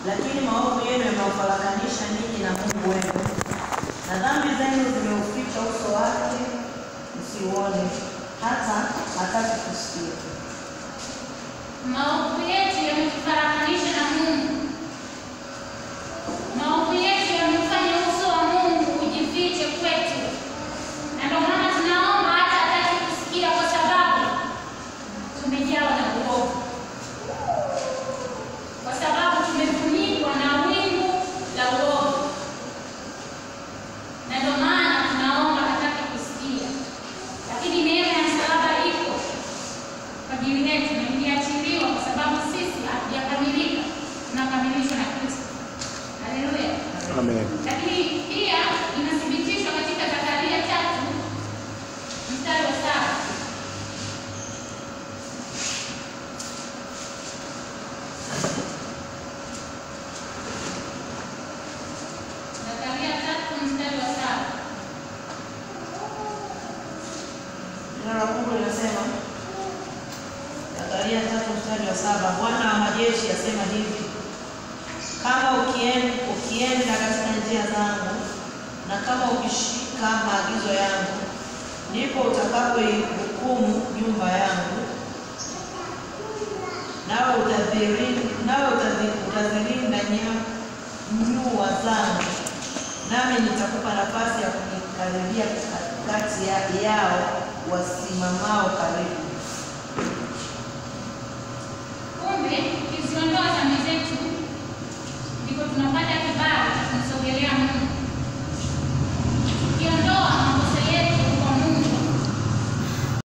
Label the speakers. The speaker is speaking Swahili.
Speaker 1: Lakini maovu yenu yamewafarakanisha ninyi na Mungu wenu, na dhambi zenu zimeuficha uso wake msiuone, hata hataki kusikia.
Speaker 2: Maovu yetu yametufarakanisha na Mungu. Maovu yetu yamefanya uso wa Mungu ujifiche kwetu. Na ndio maana tunaomba hata hataki kusikia, kwa sababu tumejawa na uovu. Kwa sababu tumefunikwa na wingu la uovu. Na ndio maana tunaomba hataki kusikia. Lakini neema ya msalaba iko kwa ajili yetu na imeachiliwa, kwa sababu sisi hatujakamilika, tunakamilishwa na Kristo. Haleluya.
Speaker 3: Amen.
Speaker 2: Lakini pia inathibitishwa katika Zakaria 3 mstari wa 7. Zakaria 3 mstari wa 7.
Speaker 1: Neno la Mungu linasema, Zakaria 3 mstari wa 7, Bwana wa majeshi asema hivi: kama ukienda katika njia zangu na kama ukishika maagizo yangu, ndipo utakapoihukumu nyumba yangu, nawe utazilinda nyua zangu, nami nitakupa nafasi ya kunikaribia kati yao wasimamao karibu.
Speaker 2: Kumbe tukiziondoa dhambi zetu ndipo tunapata kibali cha kumsogelea Mungu.